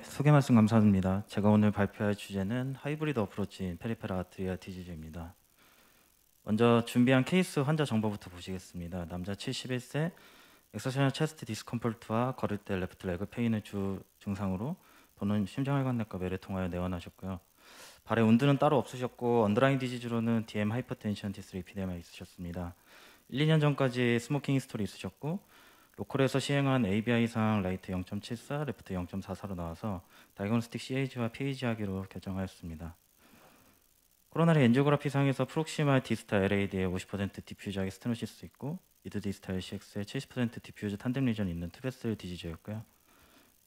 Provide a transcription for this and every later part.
네, 소개 말씀 감사드립니다. 제가 오늘 발표할 주제는 하이브리드 어프로치인 페리페럴 아트리아 디지즈입니다. 먼저 준비한 케이스 환자 정보부터 보시겠습니다. 남자 71세, 엑서셔널 체스트 디스컴포트와 걸을 때 레프트 레그 페인을 주 증상으로 본은 심장혈관내과 매를 통하여 내원하셨고요. 발에 운드는 따로 없으셨고 언더라인 디지즈로는 DM 하이퍼텐션 디스리피데마 있으셨습니다. 1, 2년 전까지 스모킹 히스토리 있으셨고 로컬에서 시행한 ABI상 라이트 0.74, 레프트 0.44로 나와서 다이그노스틱 CAG와 PAG 하기로 결정하였습니다. 코로나리 엔지오그라피 상에서 프록시말 디스타 LAD에 50% 디퓨즈하게 스테노시스 있고 미드 디스타 LCX에 70% 디퓨즈 탄뎀 리전 있는 투베슬 디지즈였고요.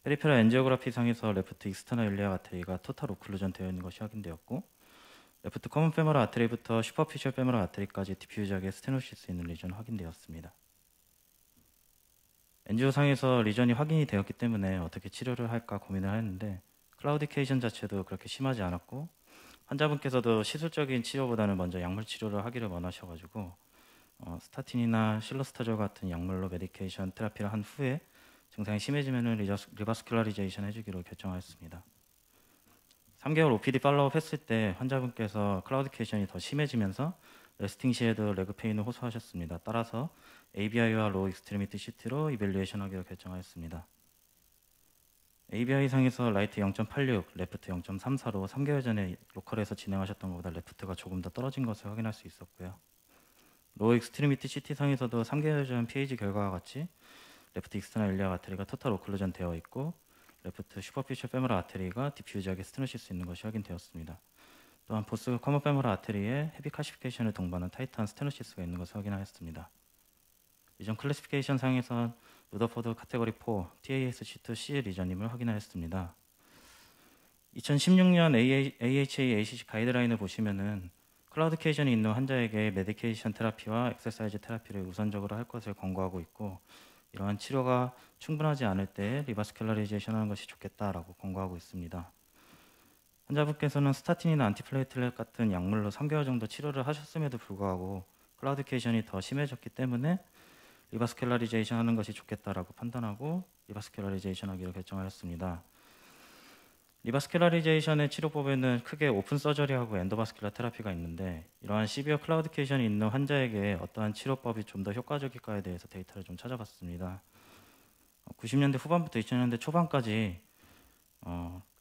페리페럴 엔지오그라피 상에서 레프트 익스터널 일리아 아테리가 토탈 오클루전 되어 있는 것이 확인되었고 레프트 커먼 페모럴 아테리부터 슈퍼피셜 페모럴 아테리까지 디퓨즈하게 스테노시스 있는 리전 확인되었습니다. 엔지오상에서 리전이 확인이 되었기 때문에 어떻게 치료를 할까 고민을 했는데 클라우디케이션 자체도 그렇게 심하지 않았고 환자분께서도 시술적인 치료보다는 먼저 약물 치료를 하기를 원하셔가지고 스타틴이나 실로스타졸 같은 약물로 메디케이션 테라피를 한 후에 증상이 심해지면 리바스큘라리제이션 해주기로 결정하였습니다. 3개월 OPD 팔로우업 했을 때 환자분께서 클라우디케이션이 더 심해지면서 레스팅 시에도 레그 페인을 호소하셨습니다. 따라서 ABI와 로우 익스트리미티 CT로 이벨리에이션 하기로 결정하였습니다. ABI 상에서 라이트 0.86, 레프트 0.34로 3개월 전에 로컬에서 진행하셨던 것보다 레프트가 조금 더 떨어진 것을 확인할 수 있었고요. 로우 익스트리미티 CT 상에서도 3개월 전 PAG 결과와 같이 레프트 익스터널 일리아 아테리가 토탈 오클루전 되어 있고 레프트 슈퍼피셜 페모럴 아테리가 디퓨즈하게 스테노시스 있는 것이 확인되었습니다. 또한 보스 커먼 페모럴 아테리에 헤비 카시피케이션을 동반한 타이트한 스테노시스가 있는 것을 확인하였습니다. 리전 클래시피케이션 상에서 루더포드 카테고리 4 TASC2C 리전임을 확인하였습니다. 2016년 AHA ACC 가이드라인을 보시면은 클라우디케이션이 있는 환자에게 메디케이션 테라피와 엑서사이즈 테라피를 우선적으로 할 것을 권고하고 있고 이러한 치료가 충분하지 않을 때 리바스큘라리제이션 하는 것이 좋겠다라고 권고하고 있습니다. 환자분께서는 스타틴이나 안티플레이틀렛 같은 약물로 3개월 정도 치료를 하셨음에도 불구하고 클라우디케이션이 더 심해졌기 때문에 리바스큘라리제이션 하는 것이 좋겠다라고 판단하고 리바스큘라리제이션 하기로 결정하였습니다. 리바스큘라리제이션의 치료법에는 크게 오픈 서저리하고 엔도바스큘라 테라피가 있는데 이러한 시비어 클라우디케이션이 있는 환자에게 어떠한 치료법이 좀 더 효과적일까에 대해서 데이터를 좀 찾아봤습니다. 90년대 후반부터 2000년대 초반까지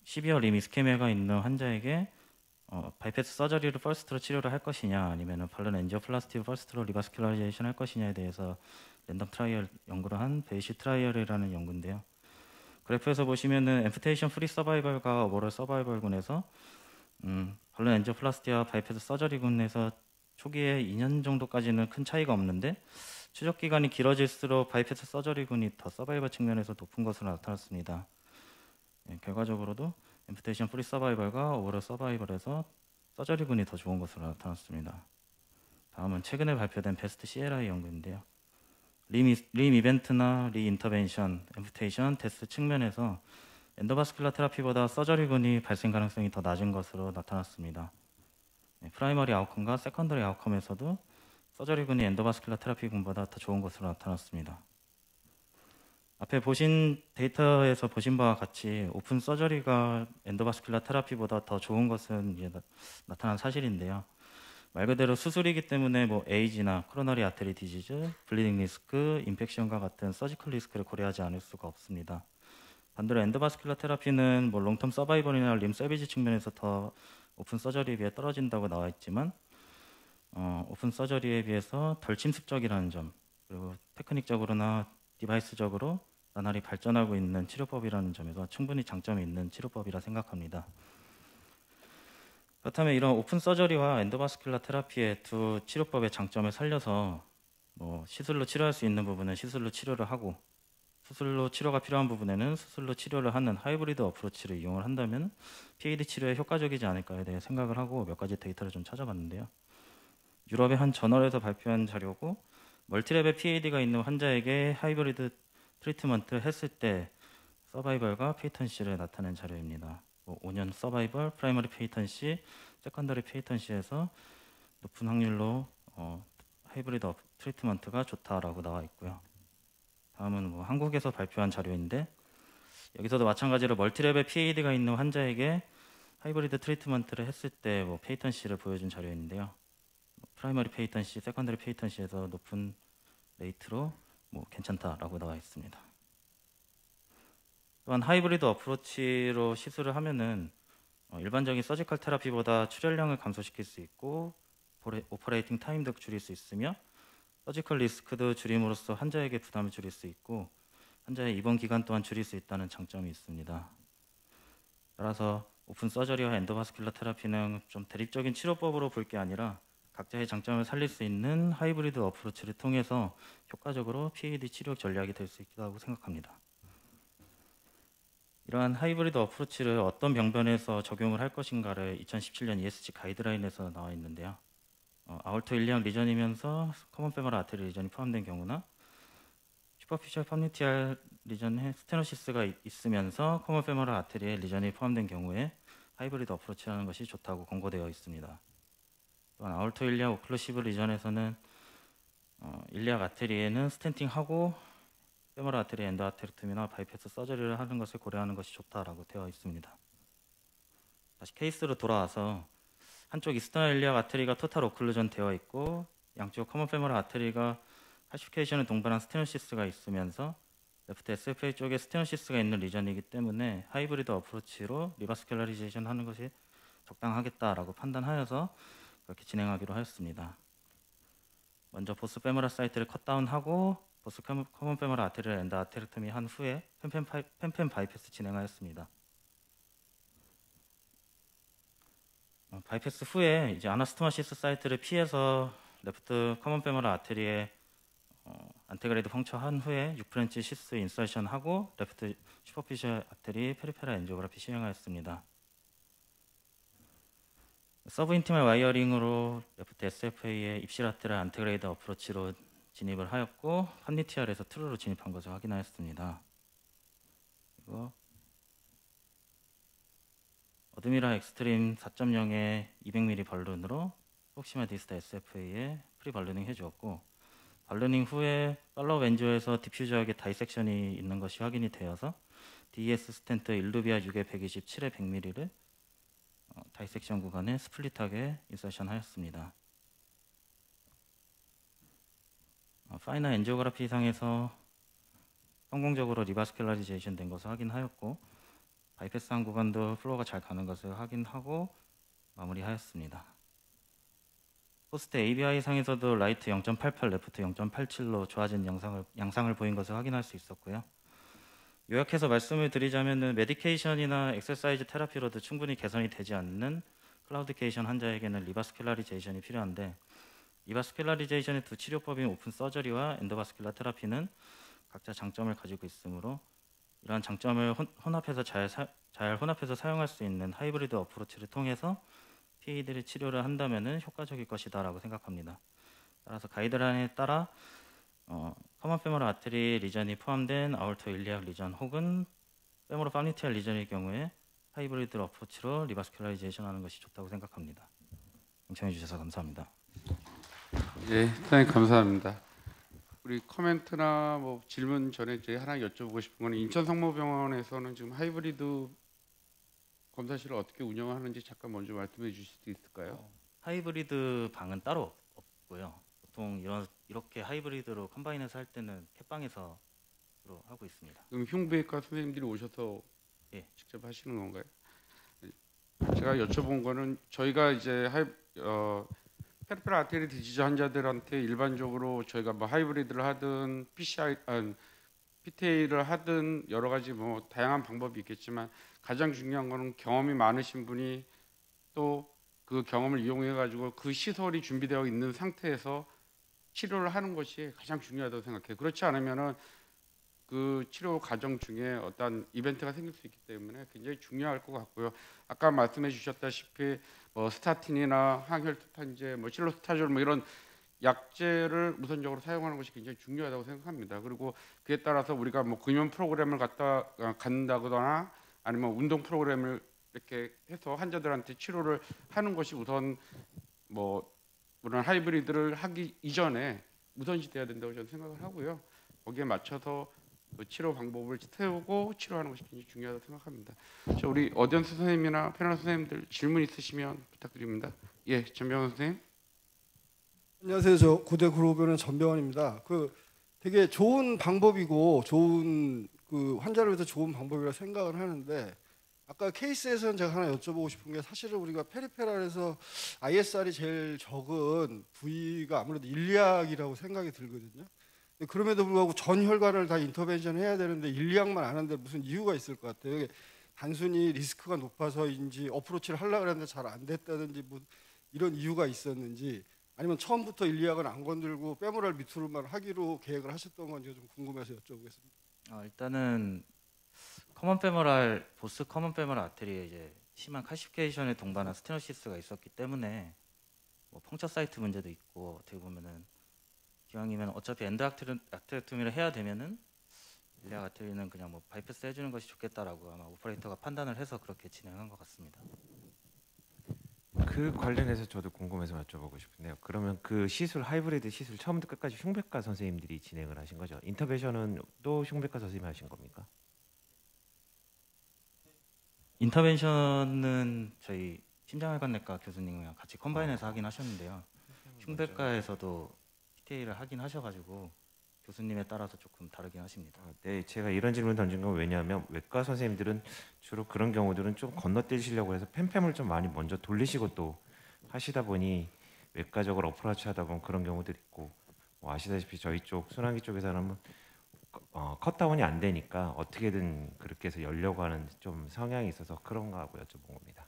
시비어 림 이스케미아가 있는 환자에게 바이패스 서저리를 퍼스트로 치료를 할 것이냐 아니면 발른 엔지오플라스티를 퍼스트로 리바스큘라리제이션 할 것이냐에 대해서 랜덤 트라이얼 연구를 한 베이시 트라이얼이라는 연구인데요. 그래프에서 보시면은 앰프테이션 프리 서바이벌과 오버럴 서바이벌군에서 발른 엔지오플라스티와 바이패스 서저리군에서 초기에 2년 정도까지는 큰 차이가 없는데 추적 기간이 길어질수록 바이패스 서저리군이 더 서바이벌 측면에서 높은 것으로 나타났습니다. 결과적으로도 앰프테이션 프리 서바이벌과 오버럴 서바이벌에서 서저리군이 더 좋은 것으로 나타났습니다. 다음은 최근에 발표된 베스트 CLI 연구인데요. 림 이벤트나 리인터벤션, 앰프테이션, 데스 측면에서 엔도바스큘라 테라피보다 서저리군이 발생 가능성이 더 낮은 것으로 나타났습니다. 프라이머리 아웃컴과 세컨더리 아웃컴에서도 서저리군이 엔도바스큘라 테라피군보다 더 좋은 것으로 나타났습니다. 앞에 보신 데이터에서 보신 바와 같이 오픈 서저리가 엔도바스큘라 테라피보다 더 좋은 것은 이제 나타난 사실인데요. 말 그대로 수술이기 때문에 뭐 에이지나 코로너리 아테리 디지즈, 블리딩 리스크, 인펙션과 같은 서지컬 리스크를 고려하지 않을 수가 없습니다. 반대로 엔도바스큘라 테라피는 뭐 롱텀 서바이벌이나 림 셀비지 측면에서 더 오픈 서저리에 비해 떨어진다고 나와 있지만 오픈 서저리에 비해서 덜 침습적이라는 점, 그리고 테크닉적으로나 디바이스적으로 나날이 발전하고 있는 치료법이라는 점에서 충분히 장점이 있는 치료법이라 생각합니다. 그렇다면 이런 오픈 서저리와 엔도바스큘라 테라피의 두 치료법의 장점을 살려서 시술로 치료할 수 있는 부분은 시술로 치료를 하고 수술로 치료가 필요한 부분에는 수술로 치료를 하는 하이브리드 어프로치를 이용을 한다면 PAD 치료에 효과적이지 않을까에 대해 생각을 하고 몇 가지 데이터를 좀 찾아봤는데요. 유럽의 한 저널에서 발표한 자료고 멀티레벨 PAD가 있는 환자에게 하이브리드 트리트먼트 했을 때 서바이벌과 페이턴시를 나타낸 자료입니다. 5년 서바이벌, 프라이머리 페이턴시, 세컨더리 페이턴시에서 높은 확률로 하이브리드 트리트먼트가 좋다라고 나와 있고요. 다음은 한국에서 발표한 자료인데 여기서도 마찬가지로 멀티레벨 PAD가 있는 환자에게 하이브리드 트리트먼트를 했을 때 페이턴시를 보여준 자료인데요. 프라이머리 페이턴시, 세컨더리 페이턴시에서 높은 레이트로 괜찮다라고 나와 있습니다. 또한 하이브리드 어프로치로 시술을 하면은 일반적인 서지컬 테라피보다 출혈량을 감소시킬 수 있고 오퍼레이팅 타임도 줄일 수 있으며 서지컬 리스크도 줄임으로써 환자에게 부담을 줄일 수 있고 환자의 입원 기간 또한 줄일 수 있다는 장점이 있습니다. 따라서 오픈 서저리와 엔도바스큘러 테라피는 좀 대립적인 치료법으로 볼 게 아니라 각자의 장점을 살릴 수 있는 하이브리드 어프로치를 통해서 효과적으로 PAD 치료 전략이 될 수 있다고 생각합니다. 이러한 하이브리드 어프로치를 어떤 병변에서 적용을 할 것인가를 2017년 ESG 가이드라인에서 나와 있는데요. 아울터 일리악 리전이면서 커먼 페모럴 아테리 리전이 포함된 경우나 슈퍼피셜 펌니티알 리전에 스테노시스가 있으면서 커먼 페모럴 아테리에 리전이 포함된 경우에 하이브리드 어프로치라는 것이 좋다고 권고되어 있습니다. 또한 아울터 일리악 오클루시브 리전에서는 일리악 아테리에는 스텐팅하고 페모럴 아테리 엔도 아테렉토미나 바이패스 서저리를 하는 것을 고려하는 것이 좋다라고 되어 있습니다. 다시 케이스로 돌아와서 한쪽 이스터널 일리악 아테리가 토탈 오클루전 되어 있고 양쪽 커먼 페모럴 아테리가 칼시피케이션을 동반한 스테노시스가 있으면서 레프트 SFA 쪽에 스테노시스가 있는 리전이기 때문에 하이브리드 어프로치로 리바스큘러리제이션 하는 것이 적당하겠다라고 판단하여서 그렇게 진행하기로 하였습니다. 먼저 보스 페모럴 사이트를 컷다운하고 보스 커먼 페모럴 아테리를 엔도 아테렉토미 한 후에 펜펜 바이패스 진행하였습니다. 바이패스 후에 이제 아나스토마시스 사이트를 피해서 레프트 커먼 페모럴 아테리에 안테그레이드 펑처 한 후에 6프렌치 시스 인서션 하고 레프트 슈퍼피셜 아테리 페리페라 엔지오그라피 시행하였습니다. 서브 인티멀 와이어링으로 레프트 SFA의 입실아테를 안테그레이드 어프로치로 진입을 하였고 팜니티알에서 트루로 진입한 것을 확인하였습니다. 그리고 어드미라 엑스트림 4.0의 200mm 발룬으로 프록시마 디스타 SFA에 프리 발루닝 해주었고 발루닝 후에 팔로우 엔조에서 디퓨저하게 다이섹션이 있는 것이 확인이 되어서 DES 스텐트 일루비아 6에 127에 100mm를 다이섹션 구간에 스플릿하게 인서션 하였습니다. 파이널 엔지오그라피 상에서 성공적으로 리바스큘라리제이션 된 것을 확인하였고 바이패스한 구간도 플로우가 잘 가는 것을 확인하고 마무리하였습니다. 포스트 ABI 상에서도 라이트 0.88, 레프트 0.87로 좋아진 양상을 보인 것을 확인할 수 있었고요. 요약해서 말씀을 드리자면 메디케이션이나 엑서사이즈 테라피로도 충분히 개선이 되지 않는 클라우디케이션 환자에게는 리바스큘라리제이션이 필요한데 리바스큘라리제이션의 두 치료법인 오픈 서저리와 엔도바스큘라 테라피는 각자 장점을 가지고 있으므로 이러한 장점을 잘 혼합해서 사용할 수 있는 하이브리드 어프로치를 통해서 PAD를 치료를 한다면 효과적일 것이다라고 생각합니다. 따라서 가이드라인에 따라 커먼 페모럴 아테리 리전이 포함된 아울터 일리악 리전 혹은 페모럴 팜니티알 리전의 경우에 하이브리드 어프로치로 리바스큘라이제이션 하는 것이 좋다고 생각합니다. 경청해 주셔서 감사합니다. 예, 대단히 감사합니다. 우리 코멘트나 질문 전에 이제 하나 여쭤보고 싶은 거는 인천성모병원에서는 지금 하이브리드 검사실을 어떻게 운영하는지 잠깐 먼저 말씀해 주실 수 있을까요? 하이브리드 방은 따로 없고요. 보통 이렇게 하이브리드로 컴바인해서 할 때는 캣방에서 주로 하고 있습니다. 그럼 흉부외과 선생님들이 오셔서 예. 직접 하시는 건가요? 제가 여쭤본 거는 저희가 이제 페리페럴 아테리 디지즈 환자들한테 일반적으로 저희가 하이브리드를 하든 PTA를 하든 여러 가지 다양한 방법이 있겠지만 가장 중요한 거는 경험이 많으신 분이 또 그 경험을 이용해 가지고 그 시설이 준비되어 있는 상태에서 치료를 하는 것이 가장 중요하다고 생각해요. 그렇지 않으면은 그 치료 과정 중에 어떤 이벤트가 생길 수 있기 때문에 굉장히 중요할 것 같고요. 아까 말씀해 주셨다시피 스타틴이나 항혈투판제, 실로스타졸 이런 약제를 우선적으로 사용하는 것이 굉장히 중요하다고 생각합니다. 그리고 그에 따라서 우리가 금연 프로그램을 갖는다거나 아니면 운동 프로그램을 이렇게 해서 환자들한테 치료를 하는 것이 우선 물론 하이브리드를 하기 이전에 우선시 돼야 된다고 저는 생각을 하고요. 거기에 맞춰서 그 치료 방법을 세우고 치료하는 것이 굉장히 중요하다고 생각합니다. 저 우리 어디언스 선생님이나 패널 선생님들 질문 있으시면 부탁드립니다. 예, 전병헌 선생님. 안녕하세요. 저 고대 구로병원 전병헌입니다. 되게 좋은 방법이고 좋은 환자를 위해서 좋은 방법이라 생각을 하는데 아까 케이스에서는 제가 하나 여쭤보고 싶은 게 사실은 우리가 페리페랄에서 ISR이 제일 적은 부위가 아무래도 일리학이라고 생각이 들거든요. 그럼에도 불구하고 전 혈관을 다 인터벤션 해야 되는데 일리학만 안 하는데 무슨 이유가 있을 것 같아요. 이게 단순히 리스크가 높아서인지 어프로치를 하려고 했는데 잘 안 됐다든지 뭐 이런 이유가 있었는지 아니면 처음부터 일리학은 안 건들고 페모랄 밑으로만 하기로 계획을 하셨던 건지 좀 궁금해서 여쭤보겠습니다. 일단은 보스 커먼 페모랄 아테리에 이제 심한 칼시피케이션에 동반한 스테노시스가 있었기 때문에 뭐 펑처 사이트 문제도 있고 어떻게 보면은 기왕이면 어차피 엔드 아테렉토미를 해야 되면은 일리학 아테리는 그냥 뭐 바이패스 해주는 것이 좋겠다라고 아마 오퍼레이터가 판단을 해서 그렇게 진행한 것 같습니다. 그 관련해서 저도 궁금해서 여쭤보고 싶은데요. 그러면 그 시술 하이브리드 시술 처음부터 끝까지 흉배과 선생님들이 진행을 하신 거죠? 인터벤션은 또 흉배과 선생님이 하신 겁니까? 인터벤션은 저희 심장혈관내과 교수님이랑 같이 컴바인해서 하긴 하셨는데요. 흉배과에서도 PTA를 하긴 하셔가지고 교수님에 따라서 조금 다르긴 하십니다. 네, 제가 이런 질문 던진 건 왜냐하면 외과 선생님들은 주로 그런 경우들은 좀 건너뛰시려고 해서 펜팸을 좀 많이 먼저 돌리시고 또 하시다 보니 외과적으로 어프로치 하다 보면 그런 경우들이 있고 뭐 아시다시피 저희 쪽 순환기 쪽에서는 컷다운이 안 되니까 어떻게든 그렇게 해서 열려고 하는 좀 성향이 있어서 그런가 하고 여쭤본 겁니다.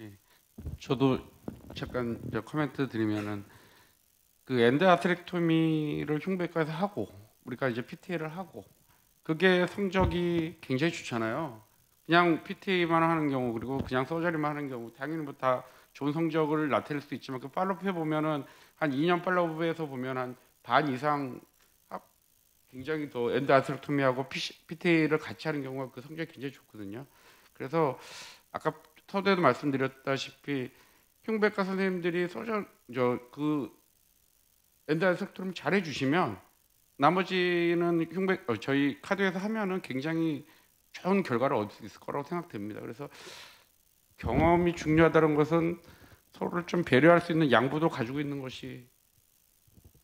예, 저도 잠깐 코멘트 드리면은 그 엔드 아테렉토미를 흉배과에서 하고 우리가 이제 PTA를 하고 그게 성적이 굉장히 좋잖아요. 그냥 PTA만 하는 경우 그리고 그냥 서저리만 하는 경우 당연히 뭐 다 좋은 성적을 나타낼 수 있지만 그 팔로우업 해보면은 한 2년 팔로우업에서 보면 한 반 이상 굉장히 더 엔드 아테렉토미하고 PTA를 같이 하는 경우가 그 성적이 굉장히 좋거든요. 그래서 아까 서두에도 말씀드렸다시피 흉배과 선생님들이 엔드 아테렉토미 잘 해주시면 나머지는 저희 카드에서 하면은 굉장히 좋은 결과를 얻을 수 있을 거라고 생각됩니다. 그래서 경험이 중요하다는 것은 서로를 좀 배려할 수 있는 양보도 가지고 있는 것이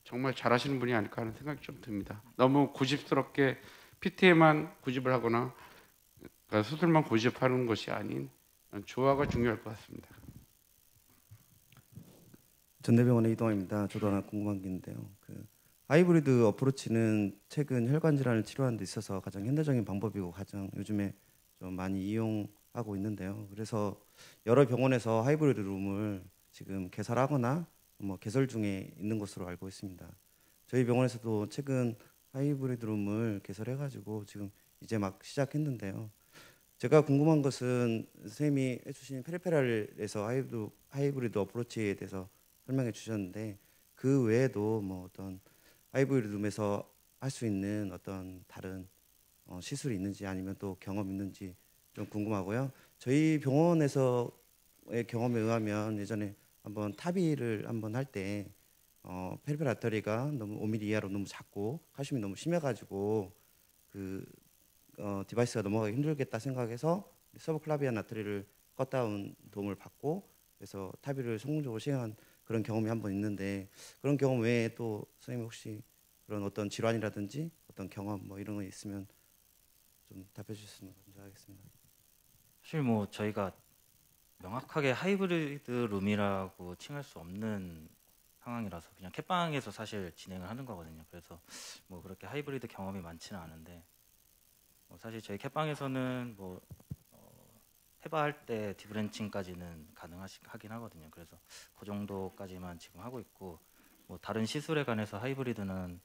정말 잘하시는 분이 아닐까 하는 생각이 좀 듭니다. 너무 고집스럽게 PT에만 고집을 하거나 그러니까 수술만 고집하는 것이 아닌 조화가 중요할 것 같습니다. 전대병원의 이동환입니다. 저도 하나 궁금한 게 있는데요. 하이브리드 어프로치는 최근 혈관 질환을 치료하는 데 있어서 가장 현대적인 방법이고 가장 요즘에 좀 많이 이용하고 있는데요. 그래서 여러 병원에서 하이브리드 룸을 지금 개설하거나 뭐 개설 중에 있는 것으로 알고 있습니다. 저희 병원에서도 최근 하이브리드 룸을 개설해가지고 지금 이제 막 시작했는데요. 제가 궁금한 것은 선생님이 해주신 페리페랄에서 하이브리드 어프로치에 대해서 설명해 주셨는데 그 외에도 뭐 어떤 하이브리드 룸에서 할 수 있는 어떤 다른 시술이 있는지 아니면 또 경험 있는지 좀 궁금하고요. 저희 병원에서의 경험에 의하면 예전에 한번 타비를 한번 할 때 페리페랄 아터리가 너무 5mm 이하로 너무 작고 칼슘이 너무 심해가지고 디바이스가 넘어가기 힘들겠다 생각해서 서브클라비안 아터리를 컷다운 도움을 받고 그래서 타비를 성공적으로 시행한 그런 경험이 한 번 있는데 그런 경험 외에 또 선생님 혹시 그런 어떤 질환이라든지 어떤 경험 뭐 이런 거 있으면 좀 답해 주셨으면 감사하겠습니다. 사실 뭐 저희가 명확하게 하이브리드 룸이라고 칭할 수 없는 상황이라서 그냥 캣방에서 사실 진행을 하는 거거든요. 그래서 뭐 그렇게 하이브리드 경험이 많지는 않은데 사실 저희 캣방에서는 뭐 헤바 할 때 디브랜칭까지는 가능하긴 하거든요. 그래서 그 정도까지만 지금 하고 있고 뭐 다른 시술에 관해서 하이브리드는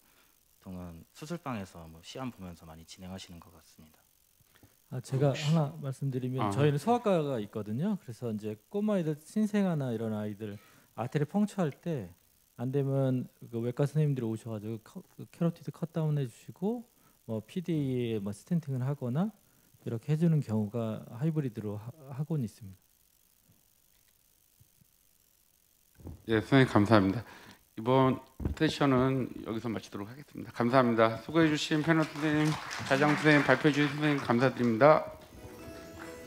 보통은 수술방에서 뭐 시안 보면서 많이 진행하시는 것 같습니다. 제가 하나 말씀드리면 저희는 소아과가 있거든요. 그래서 이제 꼬마아이들 신생아나 이런 아이들 아테리 펑처할 때 안 되면 그 외과 선생님들이 오셔가지고 캐로티드 컷다운 해주시고 뭐 PD에 뭐 스텐팅을 하거나 이렇게 해주는 경우가 하이브리드로 하고는 있습니다. 예, 선생님 감사합니다. 이번 세션은 여기서 마치도록 하겠습니다. 감사합니다. 수고해 주신 패널 선생님, 자장 선생님, 발표해 주신 선생님 감사드립니다.